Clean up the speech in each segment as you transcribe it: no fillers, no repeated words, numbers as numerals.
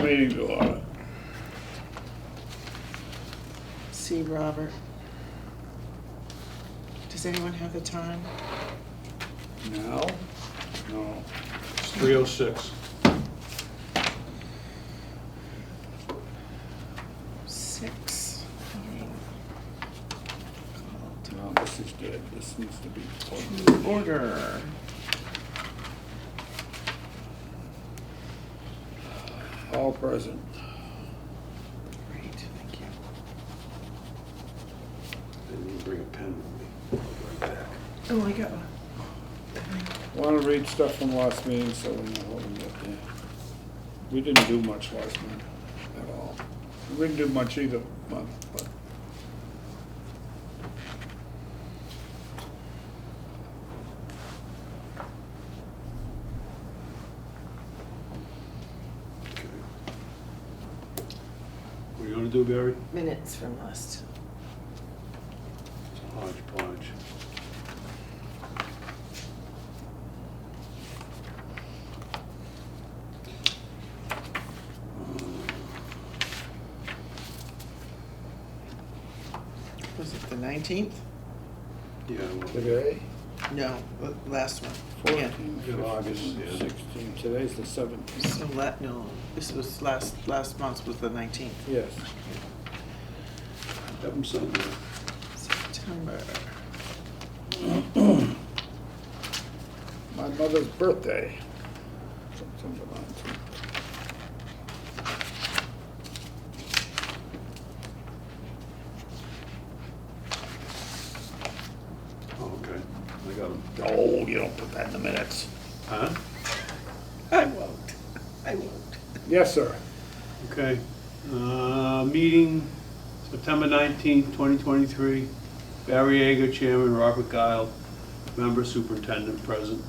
meeting to order. See Robert. Does anyone have the time? Now? No. It's 3:06. 6. No, this is dead. This needs to be To order. all present. Great, thank you. I didn't even bring a pen with me. I'll be right back. Oh, I got one. Want to read stuff from last meeting so we know what we got there. We didn't do much last month at all. We didn't do much either month, but Okay. What are you gonna do, Barry? Minutes from last. It's a hodgepodge. Was it the 19th? Yeah, well, today, No, the last one. 14, Yeah, August, 15, yeah. 16, today's the 17th. So no, this was last month was the 19th. Yes. have them sign that. September. My mother's birthday, September 19th. Oh, okay. I got them. Oh, you don't put that in the minutes. Huh? I won't. I won't. Yes, sir. Okay. Meeting September 19th, 2023. Barry Yeager, Chairman, Robert Guile, Member Superintendent present.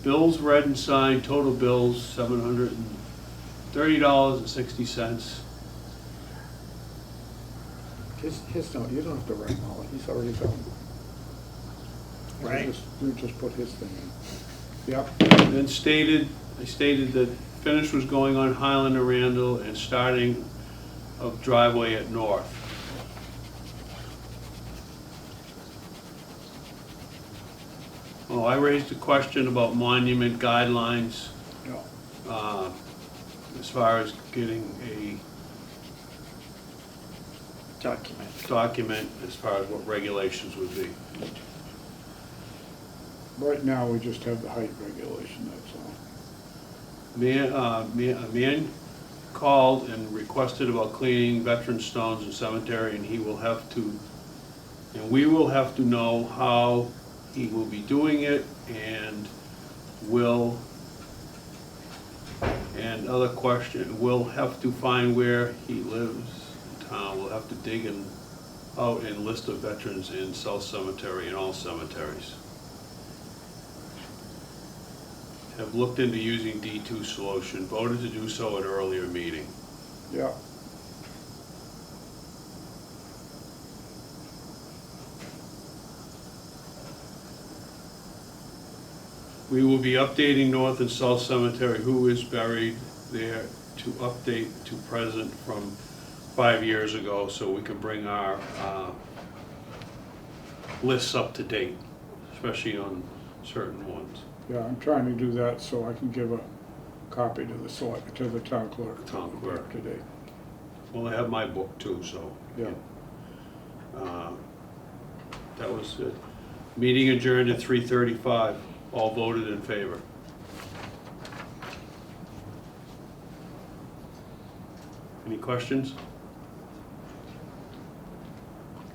Bills read and signed, total bills $730.60. His no, you don't have to write all, he's already done. Right. You just put his thing in. Yep. Then I stated that finish was going on Highland and Randall and starting of driveway at North. Oh, I raised a question about monument guidelines, Yeah. as far as getting a document as far as what regulations would be. Right now, we just have the height regulation, that's all. A man called and requested about cleaning veteran stones in cemetery, and we will have to know how he will be doing it, and other question, we'll have to find where he lives in town. We'll have to dig out a list of veterans in South Cemetery and all cemeteries. Have looked into using D2 solution, voted to do so at an earlier meeting. Yeah. We will be updating North and South Cemetery, who is buried there, to update to present from 5 years ago, so we can bring our lists up to date, especially on certain ones. Yeah, I'm trying to do that so I can give a copy to the town clerk. Town clerk. Today. Well, I have my book too, so. Yeah. That was it. Meeting adjourned at 3:35. All voted in favor. Any questions?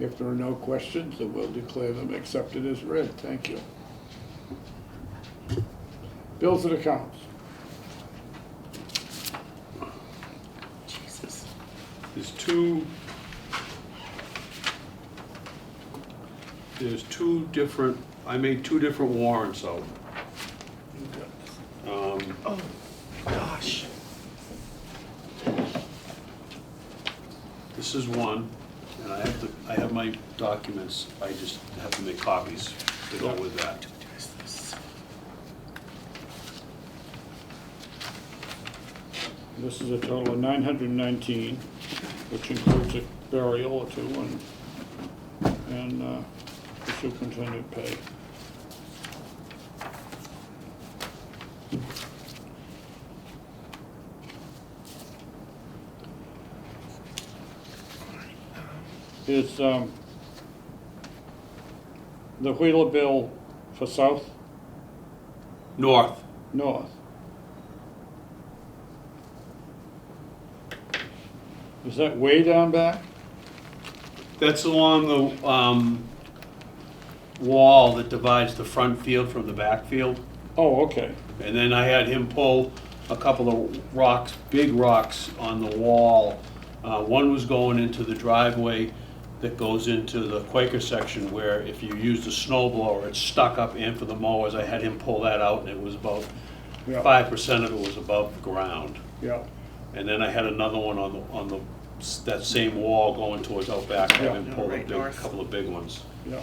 If there are no questions, then we'll declare them accepted as read. Thank you. Bills and accounts. Jesus. There's two different, I made two different warrants out. Oh, gosh. This is one, and I have my documents, I just have to make copies to go with that. What is this? This is a total of 919, which includes a burial or two and the superintendent pay. Is the Wheeler bill for south? North. North. Is that way down back? That's along the wall that divides the front field from the back field. Oh, okay. And then I had him pull a couple of rocks, big rocks on the wall. One was going into the driveway that goes into the Quaker section where if you use the snow blower, it's stuck up in for the mowers. I had him pull that out and it was about Yeah. 5% of it was above ground. Yeah. And then I had another one on that same wall going towards out back. I had him pull a Right big, north. couple of big ones. Yeah.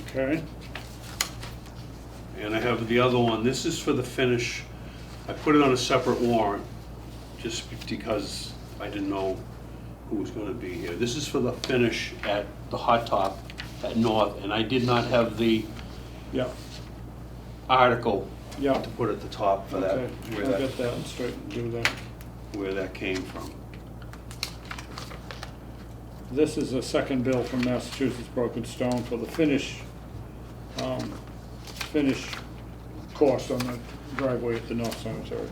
Okay. And I have the other one, this is for the finish. I put it on a separate warrant, just because I didn't know who was gonna be here. This is for the finish at the hot top at North, and I did not have the Yeah. article Yeah. to put at the top for that, Okay. I'll get that straight and do that. where that came from. This is a second bill from Massachusetts Broken Stone for the finish cost on the driveway at the North Cemetery.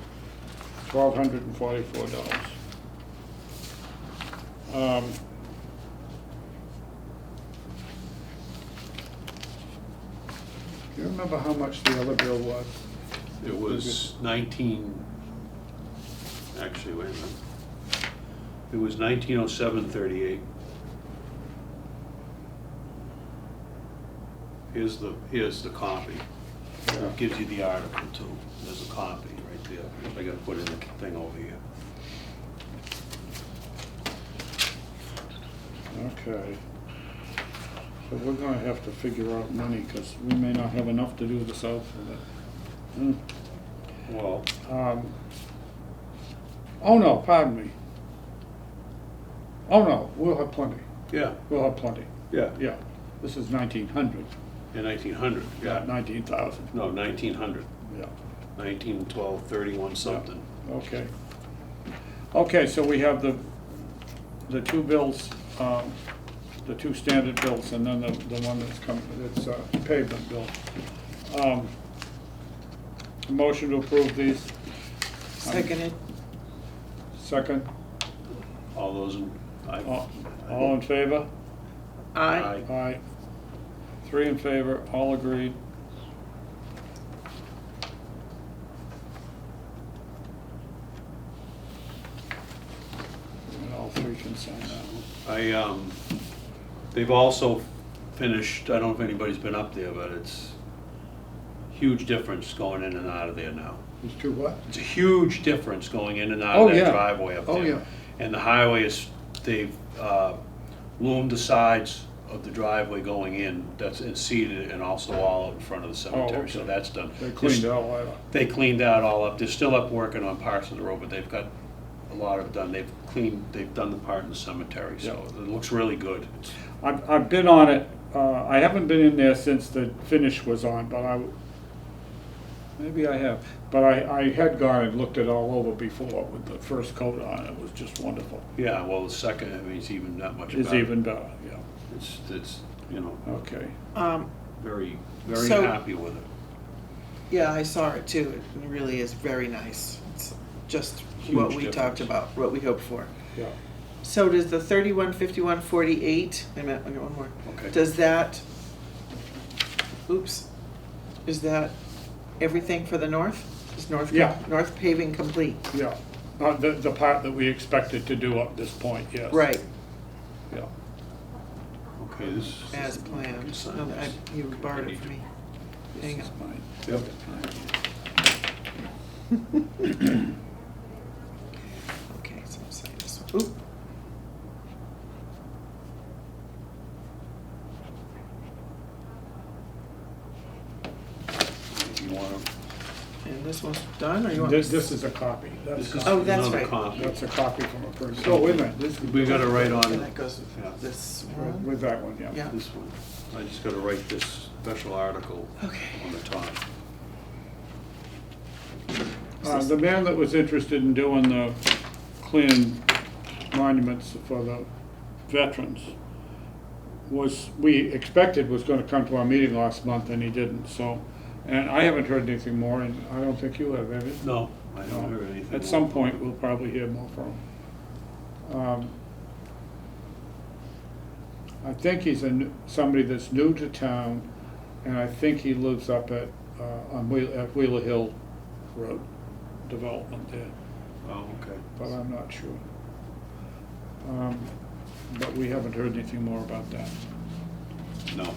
$1,244. Do you remember how much the other bill was? It was 19, actually, wait a minute. It was 1907-38. Here's the copy. It gives you the article too. There's a copy right there. I gotta put in the thing over here. Okay. So we're gonna have to figure out money, because we may not have enough to do the south of it. Well, Oh, no, pardon me. Oh, no, we'll have plenty. yeah, We'll have plenty. yeah, Yeah, this is 1900, in 1900, yeah. not 19,000. No, 1900, Yeah, 1912, 31 something. okay. Okay, so we have the two bills, the two standard bills, and then the one that's coming, that's pavement bill. Motion to approve these. Seconded. Second. All those in, All in favor? Aye. Aye. 3 in favor, all agreed. And all three can sign that one. They've also finished, I don't know if anybody's been up there, but it's huge difference going in and out of there now. These two what? It's a huge difference going in and out Oh, of yeah. that driveway up there. Oh, yeah. And the highway is, they've loomed the sides of the driveway going in, that's and seeded it, and also all out in front of the cemetery, so okay. that's done. They cleaned it all out. They cleaned that all up. They're still up working on parts of the road, but they've got a lot of it done. They've done the part in the cemetery, so Yeah. it looks really good. I've been on it, I haven't been in there since the finish was on, but maybe I have. But I had gone and looked it all over before with the first coat on. It was just wonderful. Yeah, well, the second, I mean, it's even that much better. It's even better, yeah. It's, you know, Okay. very, very So- happy with it. Yeah, I saw it too. It really is very nice. It's just what Huge we difference. talked about, what we hoped for. Yeah. So does the 31, 51, 48, I got one more. Okay. Does that, oops, is that everything for the north? Is north, Yeah. north paving complete? Yeah. The part that we expected to do up this point, yes. Right, Yeah. Okay, this. as you can planned. sign No, this. You borrowed it from me. This Hang is on. mine. Yep. Okay, so I'm signing Oop, If you want to. and this one's done, or you want? This is a copy. This is Oh, that's another right. copy. That's a copy from a person. Oh, wait a minute, this, We gotta write on And that goes Yeah. with this with one. with that one, yeah. Yeah. this one. I just gotta write this special article Okay. on the top. The man that was interested in doing the cleaning monuments for the veterans we expected was gonna come to our meeting last month, and he didn't, so. And I haven't heard anything more, and I don't think you have, have you? No, I No. haven't heard anything. At some point, we'll probably hear more from him. I think he's somebody that's new to town, and I think he lives up at Wheeler Hill Road development there, Oh, okay. but I'm not sure. But we haven't heard anything more about that. No.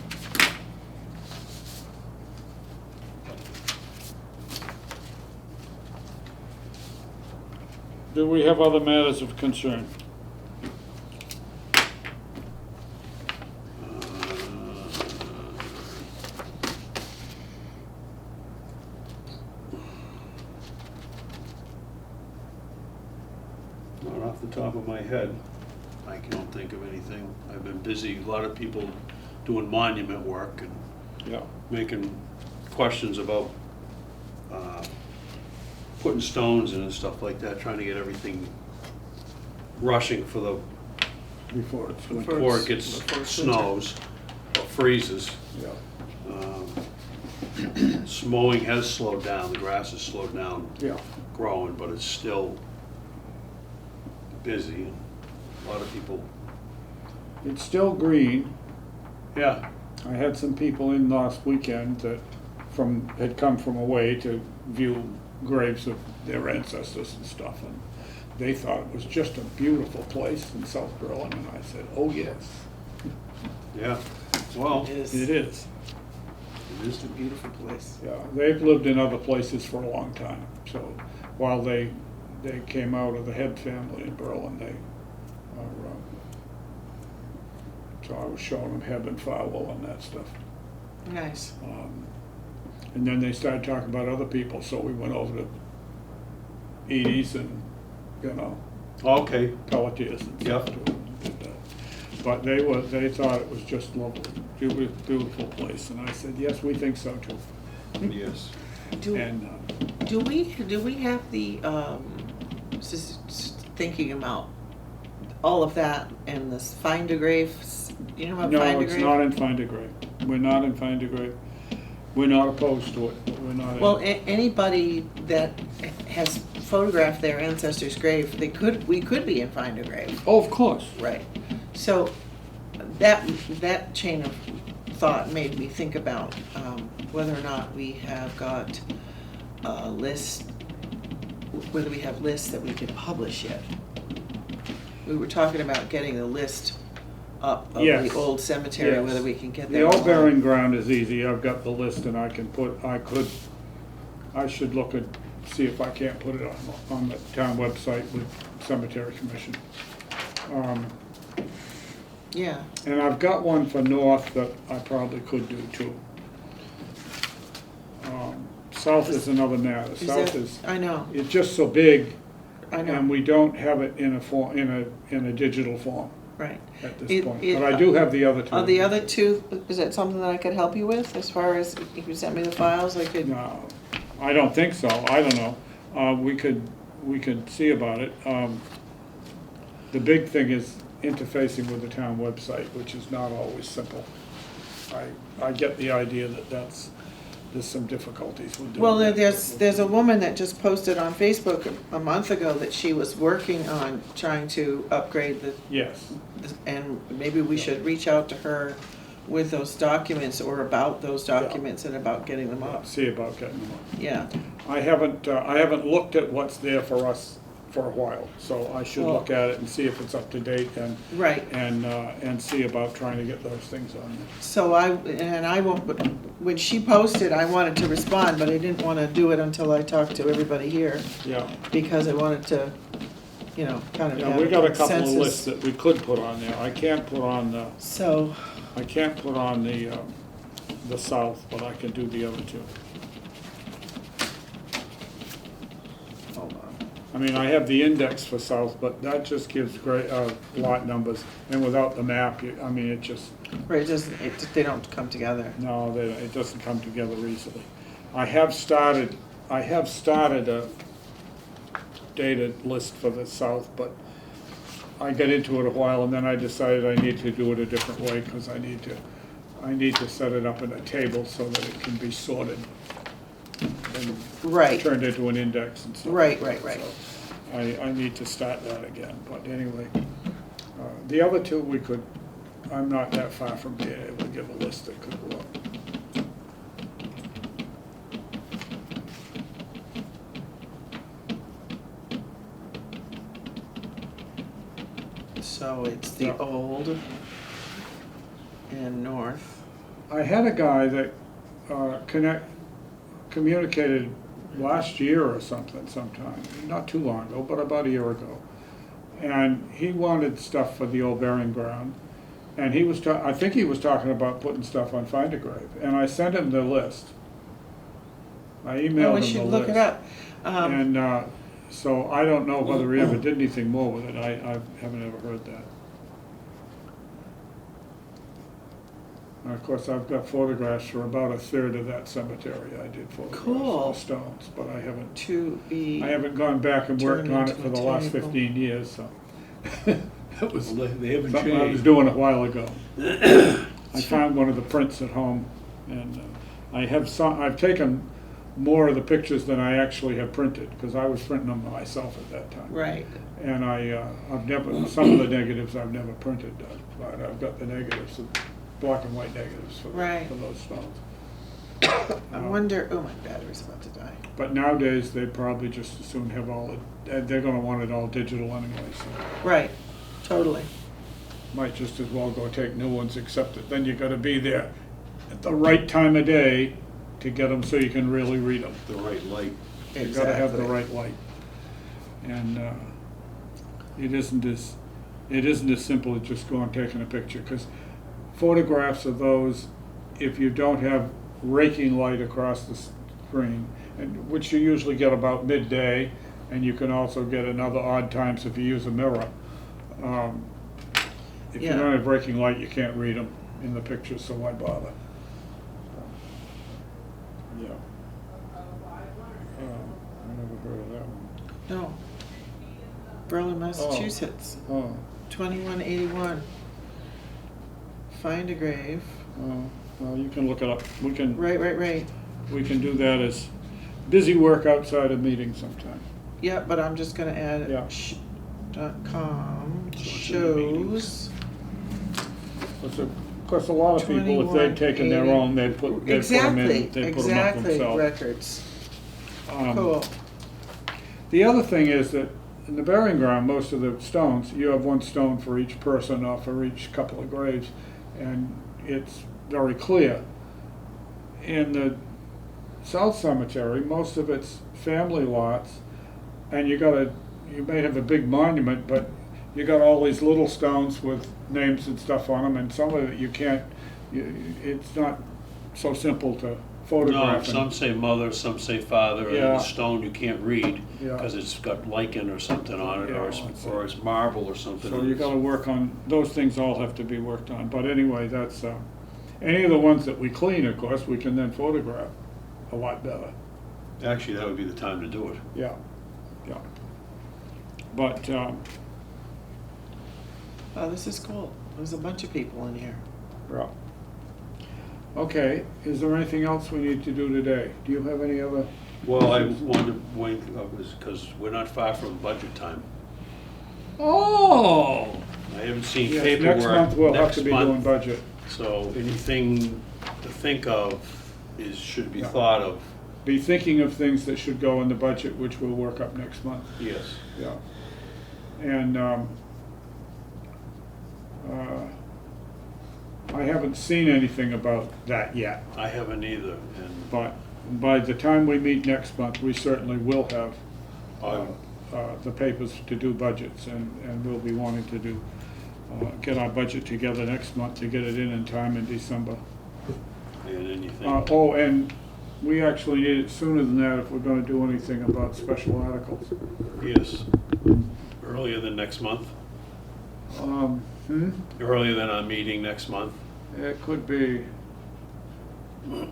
Do we have other matters of concern? Not off the top of my head, I can't think of anything. I've been busy, a lot of people doing monument work and Yeah. making questions about putting stones in and stuff like that, trying to get everything rushing for the, Before it's winter. before it gets before it's winter. snows or freezes. Yeah. Mowing has slowed down, the grass has slowed down Yeah. growing, but it's still busy. A lot of people, It's still green. yeah, I had some people in last weekend that had come from away to view graves of their ancestors and stuff, and they thought it was just a beautiful place in South Berlin, and I said, oh, yes, yeah. Well, It is. it is. it is It's a beautiful place. Yeah, they've lived in other places for a long time, so while they came out of the head family in Berlin, they are, so I was showing them Heb and Fowell and that stuff. Nice. And then they started talking about other people, so we went over to Edie's and, okay, Pelletiers and stuff Yep. too. And did that. But they thought it was just lovely, beautiful place, and I said, yes, we think so too. yes. And, Do we have the, just thinking about all of that and this Find a Grave, you know about no, Find a it's Grave? not in Find a Grave. We're not in Find a Grave. We're not opposed to it, but we're not in. Well, anybody that has photographed their ancestor's grave, we could be in Find a Grave. Oh, of course. Right. So that chain of thought made me think about whether or not we have got a list, whether we have lists that we can publish yet. We were talking about getting a list up of Yes. the old cemetery, Yes. whether we can get that. The old online. burying ground is easy. I've got the list, and I should look at, see if I can't put it on the town website with Cemetery Commission. Yeah, And I've got one for North that I probably could do too. South is another matter. South is, I know, it's just so big, I and know, we don't have it in a form, in a digital form right. at this It- point. it- But I do have the other two. Are the other two, is that something that I could help you with, as far as if you sent me the files, I could? No, I don't think so. I don't know. We could see about it. The big thing is interfacing with the town website, which is not always simple. I get the idea that there's some difficulties with doing Well, that. there's a woman that just posted on Facebook a month ago that she was working on trying to upgrade Yes, and maybe we should reach out to her with those documents or about those documents and about getting them up. see about getting them up. Yeah, I haven't looked at what's there for us for a while, so I should Well- look at it and see if it's up to date right. and see about trying to get those things on there. So I won't, but when she posted, I wanted to respond, but I didn't want to do it until I talked to everybody here Yeah, because I wanted to you know, kind of Yeah, have we a got a couple of consensus. lists that we could put on there. I can't put on the So, the south, but I can do the other two. hold on. I mean, I have the index for south, but that just gives great, lot numbers, and without the map, I mean, it just, Right, they don't come together. no, it doesn't come together easily. I have started a dated list for the south, but I got into it a while, and then I decided I need to do it a different way, because I need to set it up in a table so that it can be sorted and Right, turned into an index and stuff. right. So I need to start that again, but anyway. The other two, I'm not that far from being able to give a list that could go up. So it's the Yeah. old and north. I had a guy that communicated last year or sometime, not too long ago, but about a year ago. And he wanted stuff for the old burying ground. And I think he was talking about putting stuff on Find a Grave. And I sent him the list. I emailed him the list. Oh, we should look it up. And so I don't know whether he ever did anything more with it. I haven't ever heard that. And of course, I've got photographs for about a third of that cemetery. I did photographs Cool. of the stones, but I To be. haven't gone back and worked Turn on it into for a the last table. 15 years, so. That was Well, they haven't something I was changed. doing a while ago. I found one of the prints at home, and I've taken more of the pictures than I actually have printed, because I was printing them myself at that time. Right, And I've never, some of the negatives I've never printed, but I've got the negatives, the black and white negatives Right. for those stones. I wonder, oh, my battery's about to die. But nowadays, they probably just as soon have they're gonna want it all digital anyway, so Right, totally. might just as well go take new ones, except that then you gotta be there at the right time of day to get them so you can really read them. The right light. You gotta have the Exactly. right light. And it isn't as simple as just going and taking a picture, because photographs of those, if you don't have raking light across the screen, and which you usually get about midday, and you can also get another odd times if you use a mirror. If you Yeah. don't have raking light, you can't read them in the pictures, so why bother? Yeah. I never heard of that one. No. Berlin, Massachusetts, Oh, 2181. Find a grave. well, you can look it up. We can Right. do that as busy work outside of meetings sometime. Yeah, but I'm just gonna add Yeah. .com So it's in the shows. Of course, a lot of people, if they'd taken their 2180. own, they'd put them in, they'd put them up Exactly, themselves. records. Um, Cool. The other thing is that in the burying ground, most of the stones, you have one stone for each person or for each couple of graves, and it's very clear. In the South Cemetery, most of it's family lots, and you may have a big monument, but you got all these little stones with names and stuff on them, and some of it you can't, it's not so simple to No, photograph. some say mother, some say father, and Yeah. the stone you can't read Yeah. because it's got lichen or something on it, Yeah, or that's or it's marble or something. So you gotta work on, those things all have to be worked on, but anyway, that's, any of the ones that we clean, of course, we can then photograph a lot better. Actually, that would be the time to do it. Yeah. But, Oh, this is cool. There's a bunch of people in here. yeah. Okay, is there anything else we need to do today? Do you have any other? Well, I wanted to wait, because we're not far from budget time. Oh! I haven't seen Yes, paperwork. next month we'll have next to be month, doing budget. So anything to think of should be Yeah. thought of. Be thinking of things that should go in the budget, which we'll work up next month. Yes. Yeah. And I haven't seen anything about that yet, I haven't either, and but by the time we meet next month, we certainly will have I the papers to do budgets, and we'll be wanting to do, get our budget together next month to get it in time in December. And anything, Oh, and we actually need it sooner than that if we're gonna do anything about special articles. yes, earlier than next month, earlier than our meeting next month, It could be,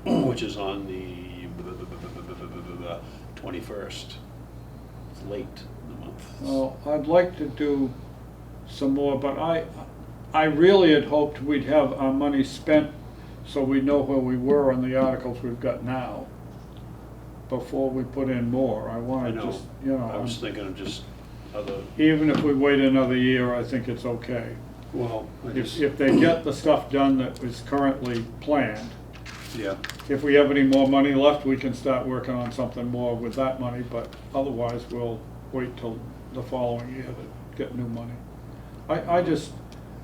which is on the 21st. It's late in the month. well, I'd like to do some more, but I really had hoped we'd have our money spent so we know where we were on the articles we've got now, before we put in more. I I wanna know, just, you I was know, thinking of just other, even if we wait another year, I think it's okay. well, I just, If they get the stuff done that is currently planned, yeah, if we have any more money left, we can start working on something more with that money, but otherwise, we'll wait till the following year to get new money. I just,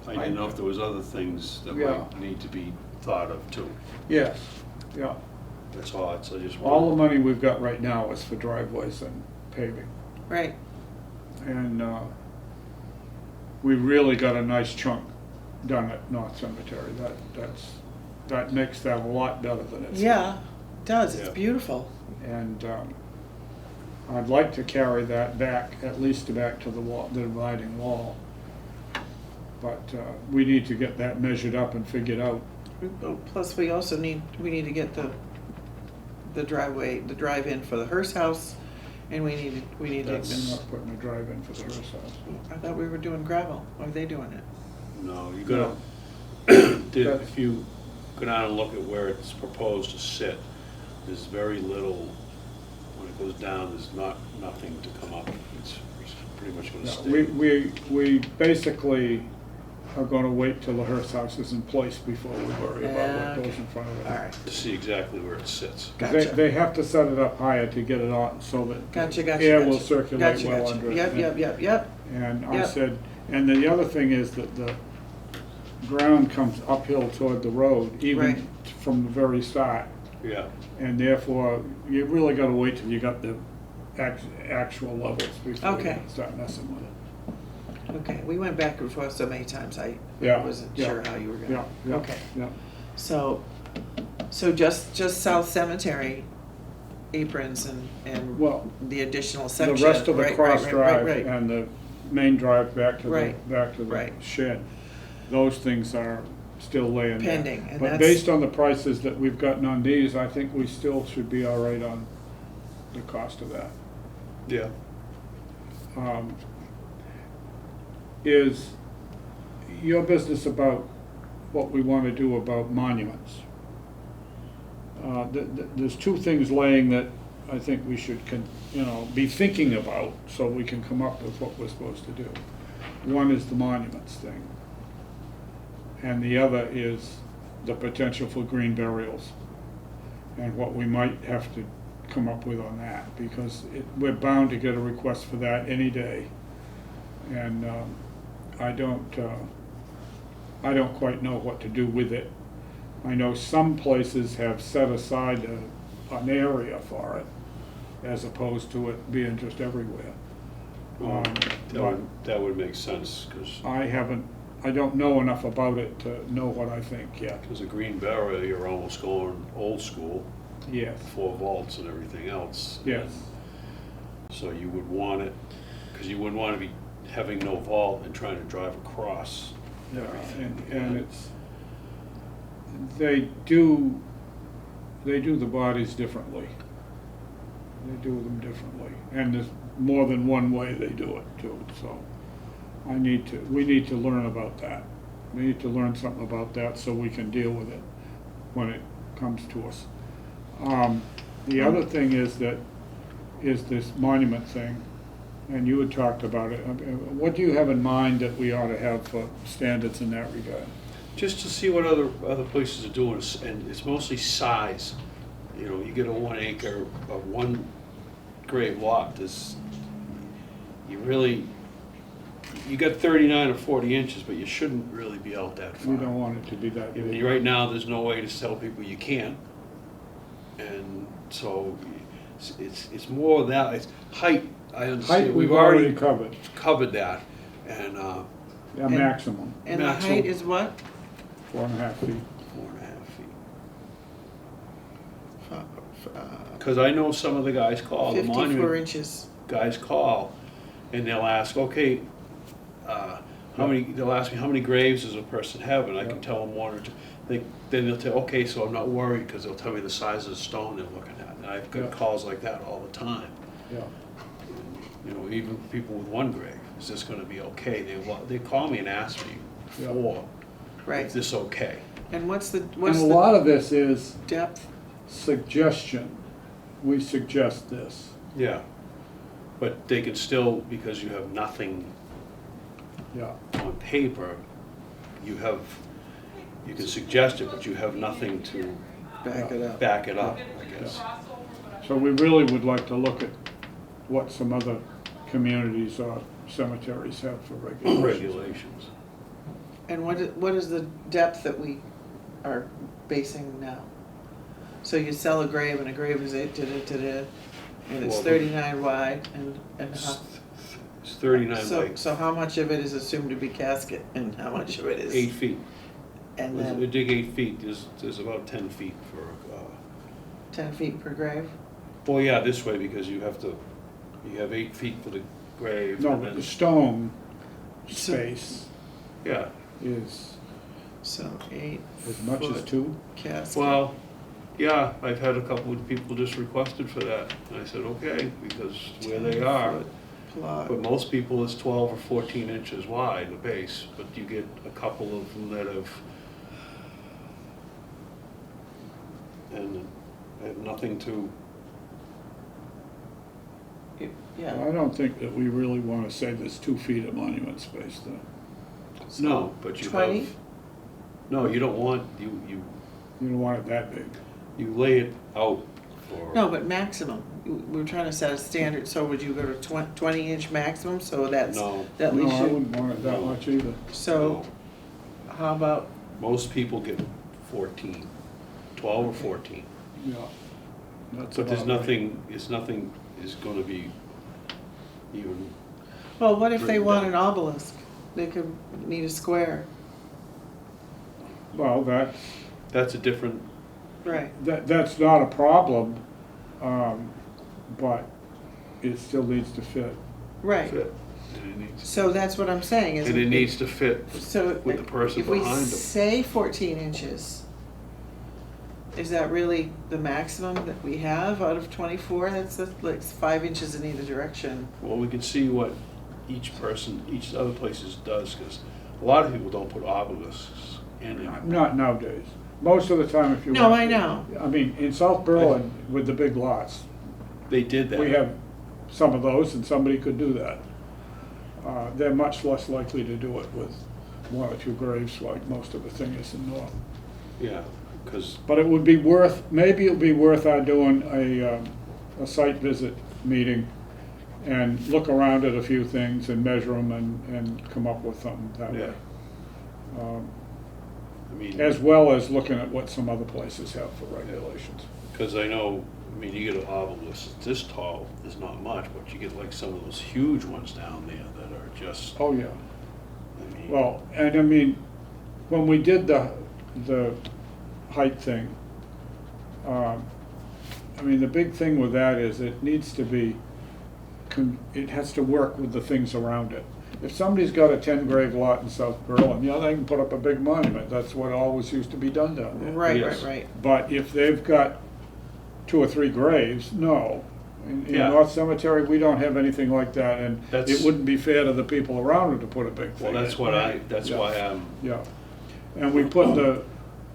I didn't know if there was other things that Yeah. might need to be thought of too. yes, yeah. That's all, I just All the wanted, money we've got right now is for driveways and paving. Right, And we really got a nice chunk done at North Cemetery. That makes that a lot better than it's. yeah, it does, it's Yeah. beautiful. And I'd like to carry that back, at least back to the wall, the dividing wall. But we need to get that measured up and figured out. Oh, plus, we also need to get the driveway, the drive-in for the Hearst house, and we need They're to, not putting a drive in for the Hearst house. I thought we were doing gravel, are they doing it? no, you gotta, if you go down and look at where it's proposed to sit, there's very little, when it goes down, there's nothing to come up. It's pretty much gonna Yeah, stay. we basically are gonna wait till the Hearst house is in place before we worry about what goes in front of it. All right, To see exactly where it sits. gotcha. They have to set it up higher to get it on, so that Gotcha, air will gotcha. circulate Gotcha, well gotcha. under it. Yep. And I Yep. said, and the other thing is that the ground comes uphill toward the road, Right. even from the very start. Yeah, And therefore, you really gotta wait till you got the actual levels before you Okay. start messing with it. Okay, we went back and forth so many times, I Yeah, wasn't yeah, sure how you were Yeah, gonna. yeah, Okay, yeah. so just South Cemetery aprons and Well, the additional the section. rest of the Right, cross right, drive right. and the main drive back to the, Right, back to the right. shed, those things are still laying there. Pending, and But that's- based on the prices that we've gotten on these, I think we still should be all right on the cost of that. yeah. Is your business about what we want to do about monuments? There's two things laying that I think we should, be thinking about so we can come up with what we're supposed to do. One is the monuments thing. And the other is the potential for green burials and what we might have to come up with on that, because we're bound to get a request for that any day. And I don't quite know what to do with it. I know some places have set aside an area for it, as opposed to it being just everywhere. That would make sense, because I don't know enough about it to know what I think yet. a green burial, you're almost going old school, Yes, 4 vaults and everything else. yes, So you would want it, because you wouldn't want to be having no vault and trying to drive across yeah, everything. and it's, they do the bodies differently. They do them differently, and there's more than one way they do it too, so we need to learn about that. We need to learn something about that so we can deal with it when it comes to us. The other thing is this monument thing, and you had talked about it. What do you have in mind that we ought to have for standards in that regard? Just to see what other places are doing, and it's mostly size. You know, you get a 1 acre of one grade lot, you got 39 or 40 inches, but you shouldn't really be out that far. We don't want it to be that I mean, big. right now, there's no way to tell people you can't. And so it's more that, it's height, I Height understand, we've already covered, that, and, a maximum, And the Maximum. height is what? 4.5 feet. 4.5 feet. F- Because I know some of the guys call, the 54 monument inches. guys call, and they'll ask, okay, they'll ask me, how many graves does a person have? And I can tell them one or two. Then they'll tell, okay, so I'm not worried, because they'll tell me the size of the stone they're looking at. And I've got Yeah. calls like that all the time. Yeah, You know, even people with one grave, is this gonna be okay? They call me and ask me Yeah. Right. is this okay? And what's the and a lot of this is depth? suggestion. We suggest this. Yeah. But they can still, because you have nothing Yeah, on paper, you can suggest it, but you have nothing to Back it up. back it up, I guess. so we really would like to look at what some other communities or cemeteries have for regulations. Regulations. And what is the depth that we are basing now? So you sell a grave and a grave is and it's Well, 39 wide and how? It's 39 by So how much of it is assumed to be casket and how much of it is? 8 feet. And We then dig 8 feet, there's about 10 feet for, 10 feet per grave? well, yeah, this way, because you have 8 feet for the grave. No, and but then- the stone So- space Yeah, is So 8 as much as foot 2. casket. well, yeah, I've had a couple of people just requested for that, and I said, okay, because where they 10 are. foot plot. But most people it's 12 or 14 inches wide, the base, but you get a couple of them that have, and have nothing to, Yeah. I don't think that we really want to say there's 2 feet of monument space though. no, but you 20? have, no, you don't want, you You don't want it that big. lay it out for. No, but maximum. We're trying to set a standard, so would you go to 20-inch maximum, so that's, No. that No, leaves I you, wouldn't want it that No. much either. so how about, Most people get 14, 12 or 14. Yeah. That's But there's about right. nothing, nothing is gonna be even, well, what if they Written want down. an obelisk? They could need a square. Well, that's a different, Right. that's not a problem, but it still needs to fit. Right. fit. And it needs, So that's what I'm saying is. and it needs to fit So with the person if we behind them. say 14 inches, is that really the maximum that we have out of 24? That's like 5 inches in either direction. Well, we can see what each other places does, because a lot of people don't put obelisks in there. Not nowadays. Most of the time, if you No, want- I know. I mean, in South Berlin, with the big lots, They did that. we have some of those, and somebody could do that. They're much less likely to do it with 1 or 2 graves, like most of the thing is in North. Yeah, because, But it would be maybe it'd be worth our doing a site visit meeting and look around at a few things and measure them and come up with something that yeah, way. I mean, As well as looking at what some other places have for regulations. because I know, I mean, you get an obelisk that's this tall, is not much, but you get like some of those huge ones down there that are just, Oh, yeah. I mean. Well, and I mean, when we did the height thing, I mean, the big thing with that is it needs to be, it has to work with the things around it. If somebody's got a 10 grave lot in South Berlin, yeah, they can put up a big monument. That's what always used to be done down there. Right, Yes. right. But if they've got 2 or 3 graves, no. In Yeah. North Cemetery, we don't have anything like that, and it That's- wouldn't be fair to the people around it to put a big Well, thing that's in. what that's Yeah. why I'm, Yeah. And we put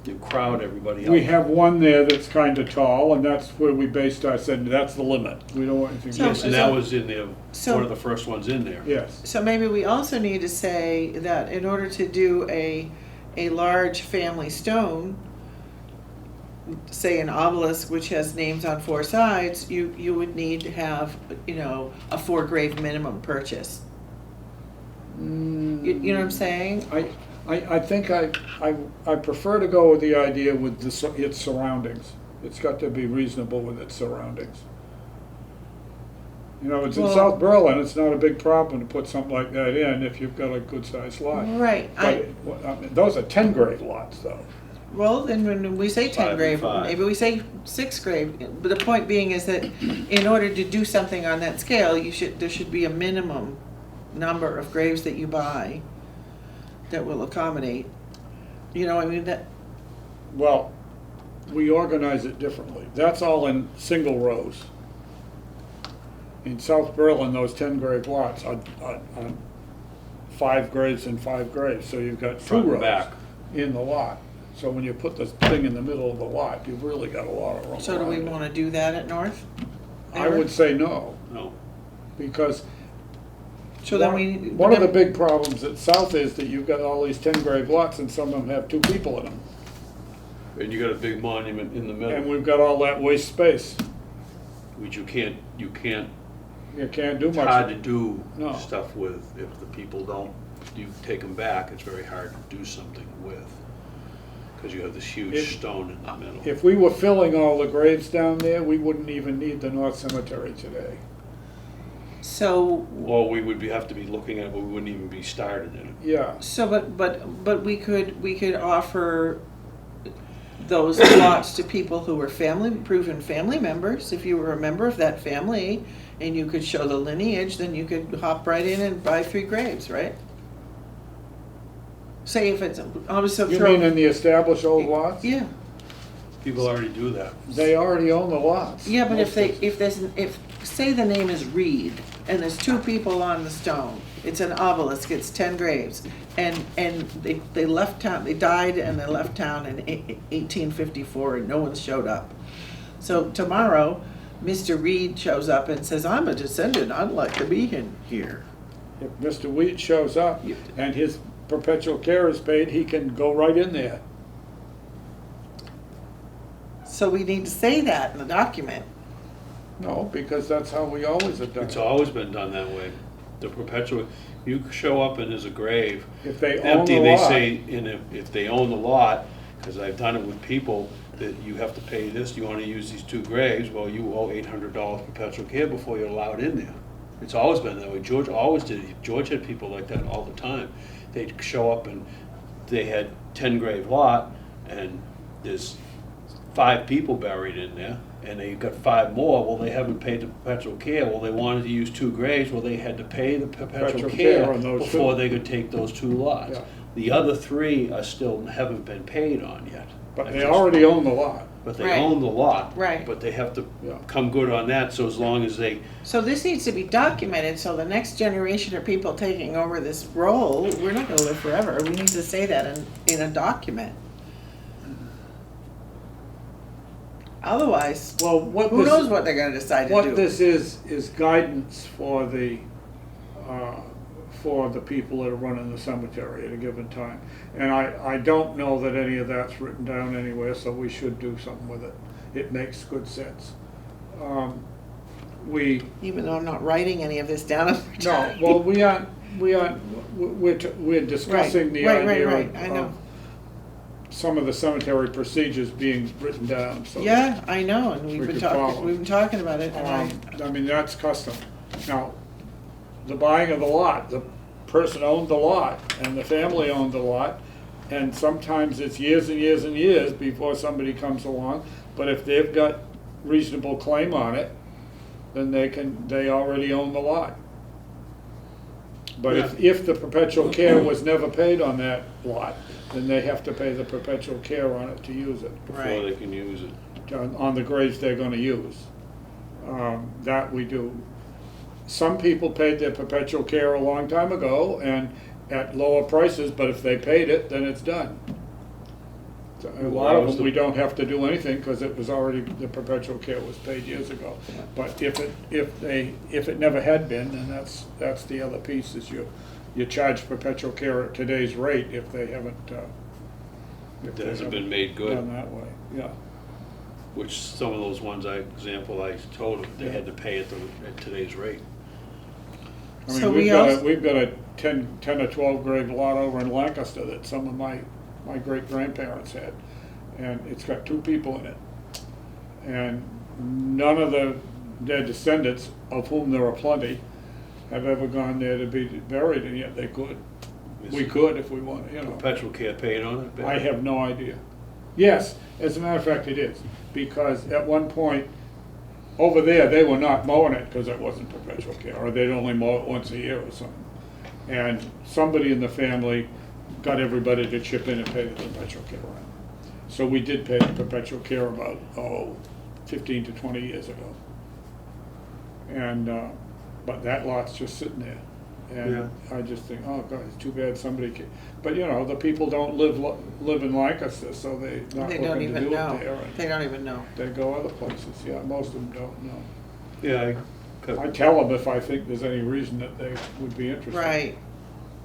you crowd everybody we else. have one there that's kind of tall, and that's where we based our, said, that's the limit. We don't want anything. So- Yes, and that was in there, so- one of the first ones in there. Yes. So maybe we also need to say that in order to do a large family stone, say an obelisk which has names on 4 sides, you would need to have, a 4 grave minimum purchase. You know what I'm saying? I think I prefer to go with the idea with its surroundings. It's got to be reasonable with its surroundings. You know, it's in Well- South Berlin, it's not a big problem to put something like that in if you've got a good-sized lot. Right, But, I mean, those are 10 grave lots, though. well, then when we say 5 10 and grave, 5. maybe we say 6 grave. But the point being is that in order to do something on that scale, there should be a minimum number of graves that you buy that will accommodate, you know, I mean, that, Well, we organize it differently. That's all in single rows. In South Berlin, those 10 grave lots are 5 graves and 5 graves, so you've got 2 Front and rows back. in the lot. So when you put the thing in the middle of the lot, you've really got a lot of room. so do we around it. wanna do that at North? I would say no, No. because So then we. one of the big problems at South is that you've got all these 10 grave lots and some of them have 2 people in them. And you got a big monument in the And middle, we've got all that waste space. which you can't, You can't do it's hard to much. do No. stuff with. If the people don't, you take them back, it's very hard to do something with. Because you have this huge If- stone in the middle. If we were filling all the graves down there, we wouldn't even need the North Cemetery today. So, Or we would have to be looking at it, but we wouldn't even be starting in it. Yeah, but we could offer those lots to people who were proven family members. If you were a member of that family and you could show the lineage, then you could hop right in and buy 3 graves, right? Say if it's, I'm just you mean in the established old lots? Yeah, People already do that. They already own the lots. yeah, but Most of- if, say the name is Reed, and there's 2 people on the stone, it's an obelisk, it's 10 graves, and they left town, they died and they left town in 1854 and no one showed up. So tomorrow, Mr. Reed shows up and says, I'm a descendant, I'd like to be in here. If Mr. Wheat shows up You- and his perpetual care is paid, he can go right in there. So we need to say that in the document. No, because that's how we always have done It's it. always been done that way. The perpetual, you show up and there's a grave If they own empty, the they lot, say, and if they own the lot, because I've done it with people, that you have to pay this, you wanna use these 2 graves, well, you owe $800 perpetual care before you're allowed in there. It's always been that way. George always did it. George had people like that all the time. They'd show up and they had 10 grave lot, and there's 5 people buried in there, and they've got 5 more, well, they haven't paid the perpetual care, well, they wanted to use 2 graves, well, they had to pay the perpetual Perpetual care care on those before 2. they could take those 2 lots. Yeah. The other 3 are still, haven't been paid on yet. but I've they just- already own the lot. But they Right. own the lot. Right. But they have to Yeah. come good on that, so as long as they, So this needs to be documented, so the next generation of people taking over this role, we're not gonna live forever. We need to say that in a document. Otherwise, Well, what who this, knows what they're gonna decide to do? what this is guidance for the people that are running the cemetery at a given time. And I don't know that any of that's written down anywhere, so we should do something with it. It makes good sense. We, Even though I'm not writing any of this down. no, well, we're discussing the Right, idea I know. of some of the cemetery procedures being written down, so. Yeah, I know, and We could follow. we've been talking about it, and I mean, that's custom. Now, the buying of the lot, the person owned the lot, and the family owned the lot, and sometimes it's years and years and years before somebody comes along, but if they've got reasonable claim on it, then they already own the lot. But if the perpetual care was never paid on that lot, then they have to pay the perpetual care on it to use it, before Right. they can use it. on the graves they're gonna use. That we do. Some people paid their perpetual care a long time ago and at lower prices, but if they paid it, then it's done. So a lot of them, we don't have to do anything because it was already, the perpetual care was paid years ago. But if it never had been, then that's the other piece, is you charge perpetual care at today's rate if they haven't, if That they hasn't haven't been made good, done that way, yeah. which some of those ones I told them, they had to pay at today's rate. I So mean, we also- we've got a 10 or 12 grave lot over in Lancaster that some of my great-grandparents had. And it's got 2 people in it. And none of their descendants, of whom there are plenty, have ever gone there to be buried, and yet they could. We could if we wanted, you know. Perpetual care paid on it? I have no idea. Yes, as a matter of fact, it is, because at one point, over there, they were not mowing it because it wasn't perpetual care, or they'd only mow it once a year or something. And somebody in the family got everybody to chip in and pay the perpetual care rent. So we did pay the perpetual care about, 15 to 20 years ago. And, but that lot's just sitting there. And I just think, oh God, it's too bad somebody can, but you know, the people don't live in Lancaster, so they're not They don't looking to even do know. it there. And They don't even know. they go other places, yeah, most of them don't know. Yeah, I tell them if I think there's any reason that they would be interested. Right,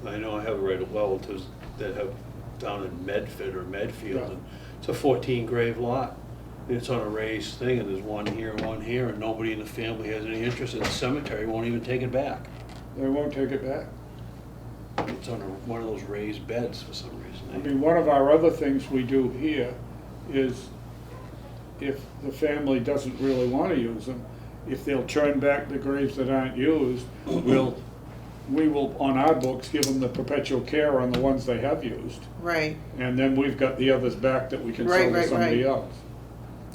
I know I have a right of relatives that have down in Medford or Medfield, Yeah. and it's a 14 grave lot. And it's on a raised thing, and there's one here, and nobody in the family has any interest in the cemetery, won't even take it back. They won't take it back. It's on one of those raised beds for some reason. I mean, one of our other things we do here is if the family doesn't really want to use them, if they'll turn back the graves that aren't used, we will, on our books, give them the perpetual care on the ones they have used. right, And then we've got the others back that we can Right, sell to right, somebody right. else.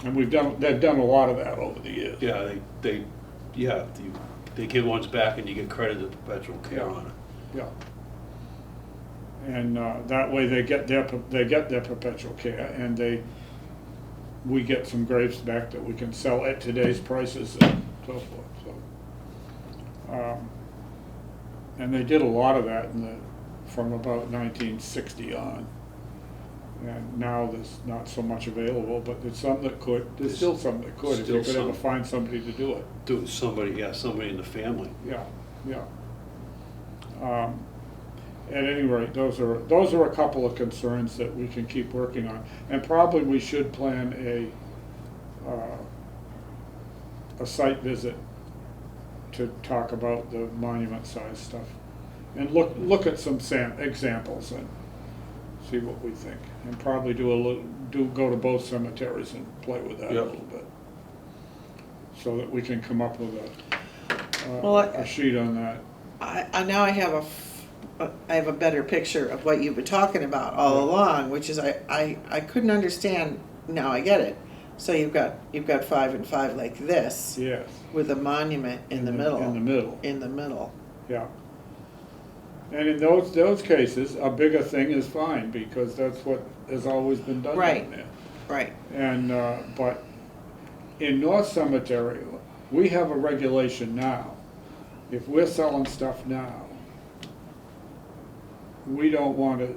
And they've done a lot of that over the years. Yeah, they give ones back and you get credited perpetual care on it. Yeah. And that way they get their perpetual care, and we get some graves back that we can sell at today's prices and so forth, so. And they did a lot of that from about 1960 on. And now there's not so much available, but there's some that could, there's still some that could, if you Still could ever some. find somebody to do it. Do somebody in the family. Yeah, yeah. At any rate, those are a couple of concerns that we can keep working on. And probably we should plan a site visit to talk about the monument size stuff. And look at some examples and see what we think. And probably go to both cemeteries and play with that a Yep. little bit. So that we can come up with Well, a sheet on that. I now I have a better picture of what you've been talking about all Yeah. along, which is I couldn't understand, now I get it. So you've got 5 and 5 like this, Yes. with a monument in the middle. In the middle, In the middle. yeah. And in those cases, a bigger thing is fine, because that's what has always been done Right. down there. Right, And, but in North Cemetery, we have a regulation now. If we're selling stuff now,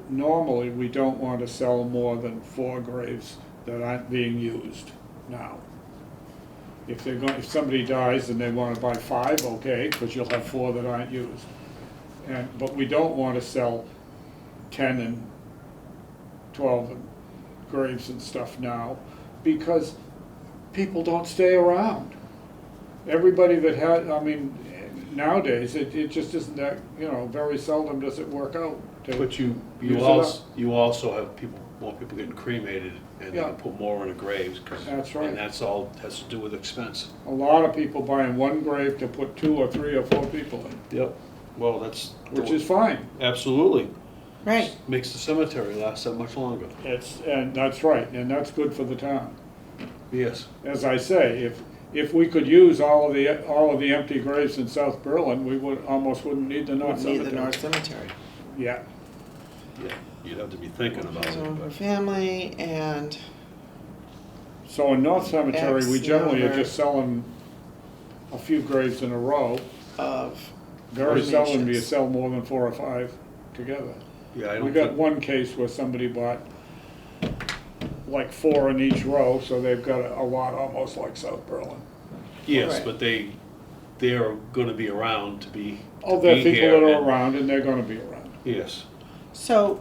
normally, we don't want to sell more than 4 graves that aren't being used now. If somebody dies and they want to buy 5, okay, because you'll have 4 that aren't used. But we don't want to sell 10 and 12 graves and stuff now, because people don't stay around. Everybody that nowadays, it just isn't that, very seldom does it work out. But you Use it also have more people getting cremated, and they Yeah. can put more in the graves. That's right. And that's all has to do with expense. A lot of people buying one grave to put 2 or 3 or 4 people in, Yep. Well, that's. which is fine. Absolutely. right, Makes the cemetery last that much longer. And that's right, and that's good for the town. Yes. As I say, if we could use all of the empty graves in South Berlin, we wouldn't need the North need Cemetery. the North Cemetery. Yeah, Yeah. You'd have to be thinking about So it, for but. family and, so in North Cemetery, we X generally are number. just selling a few graves in a row. of Very seldom do you cremations. sell more than 4 or 5 together. Yeah, I We don't got think, one case where somebody bought like 4 in each row, so they've got a lot almost like South Berlin. yes, Right. but they're gonna be around to be. Oh, there are be people here that are and- around, and they're gonna be around. Yes. So,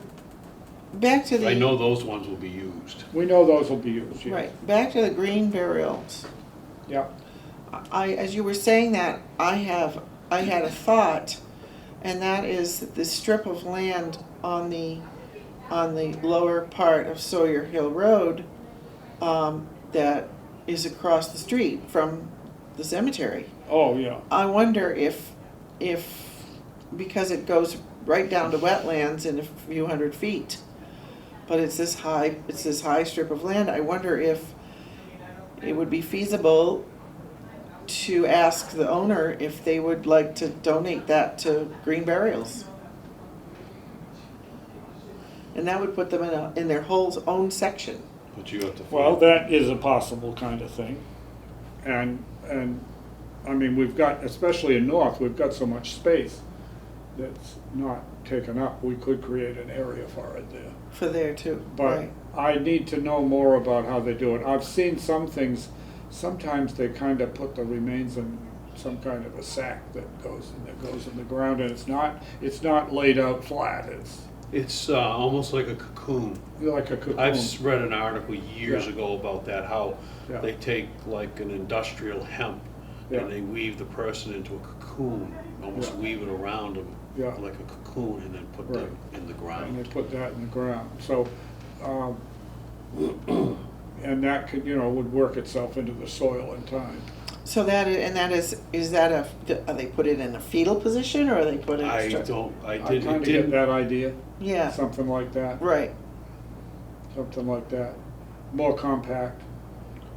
back to the. I know those ones will be used. We know those will be used, yes. Right, back to the green burials. Yeah, As you were saying that, I had a thought, and that is that the strip of land on the lower part of Sawyer Hill Road, that is across the street from the cemetery. Oh, yeah, I wonder if, because it goes right down to wetlands in a few hundred feet, but it's this high strip of land, I wonder if it would be feasible to ask the owner if they would like to donate that to Green Burials. And that would put them in their whole own section. But you have to. well, that is a possible kind of thing. And, I mean, we've got, especially in North, we've got so much space that's not taken up. We could create an area for it there. For there too, But right? I need to know more about how they do it. I've seen some things, sometimes they kind of put the remains in some kind of a sack that goes in the ground, and it's not laid out flat, It's almost like a cocoon. like a cocoon. I've read an article years Yeah. ago about that, how Yeah. they take like an industrial hemp Yeah. and they weave the person into a cocoon, almost Yeah. weave it around them Yeah. like a cocoon, and then put Right. them in the And ground. they put that in the ground, so, and that could, would work itself into the soil in time. So that is that are they put it in a fetal position or are they put it? I it I didn't, kind of get that idea, Yeah, something like that, right. something like that, more compact,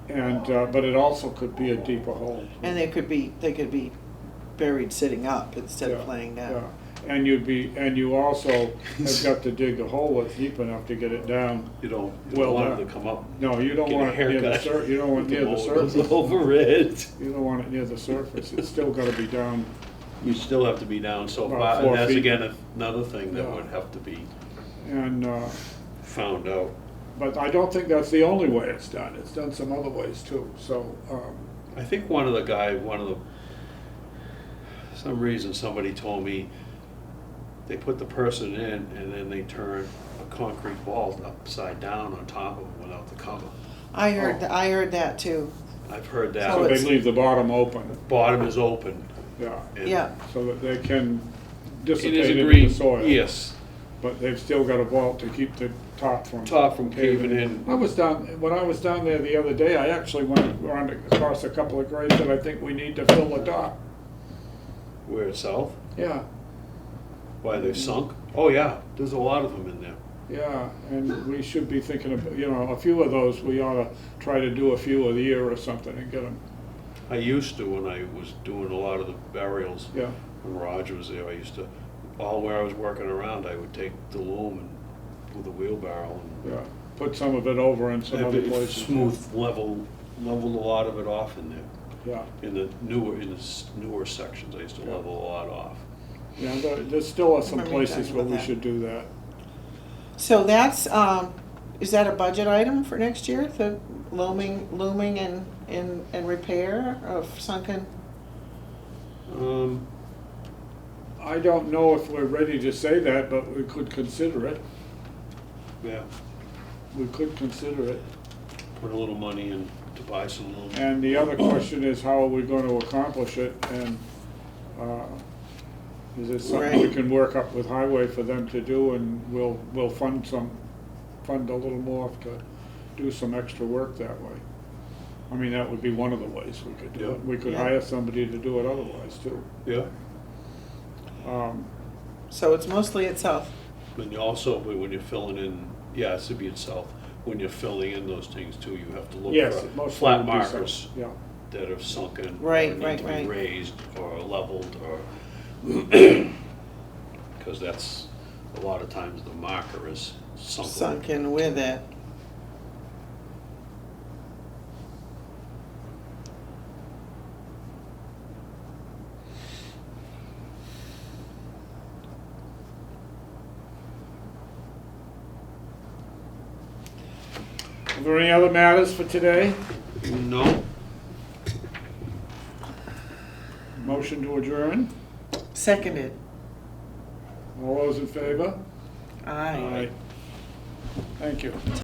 and, but it also could be a deeper hole. And they could be buried sitting up instead Yeah, of laying down. yeah. And you also have got to dig the hole that's deep enough to get it down. you don't Well want done. it to come up. No, you don't Get a want it near the haircut. you don't want it near the Goes surface. over it. You don't want it near the surface, it's still gotta be down. You still have to be down so About far, 4 and that's feet. again another thing that Yeah. would have to be And, found out. but I don't think that's the only way it's done, it's done some other ways too, so, I think some reason somebody told me they put the person in and then they turn a concrete ball upside down on top of them without the cover. I heard Oh. I heard that too. I've heard so that. they it's- leave the bottom open, Bottom is open. yeah, and Yeah. so that they can It is dissipate a into green, the soil. yes, But they've still got a vault to keep the top from. caving in. When I was down there the other day, I actually went around across a couple of graves that I think we need to fill the top. Where it's south, Yeah, why they sunk. Oh yeah, there's a lot of them in there. yeah, and we should be thinking of, a few of those, we ought to try to do a few a year or something and get them, I used to when I was doing a lot of the burials. yeah, When Roger was there, I used to, all where I was working around, I would take the loom and with a wheelbarrow and yeah. Put some of it over in some other places. smooth, leveled a lot of it off in there. Yeah, In the newer sections, I used to level a lot off. yeah, there's still some Remember you places talking where about we that. should do that. So that's is that a budget item for next year? The looming and repair of sunken? I don't know if we're ready to say that, but we could consider it. Yeah, We could consider it. put a little money in to buy some loom. And the other question is, how are we going to accomplish it? And is it something we Right. can work up with highway for them to do, and we'll fund a little more to do some extra work that way? I mean, that would be one of the ways we could do Yeah. it. We could Yeah. hire somebody to do it otherwise too. Yeah, So it's mostly at South. and you also, when you're filling in, yeah, it should be itself. When you're filling in those things too, you have to look Yes, for mostly flat would be so, markers yeah. that are sunken. Right, or need right, to be right. raised or leveled or, because that's, a lot of times the marker is sunken. Sunken with it. Are there any other matters for today? No, Motion to adjourn? Seconded. All those in favor? Aye. Thank you.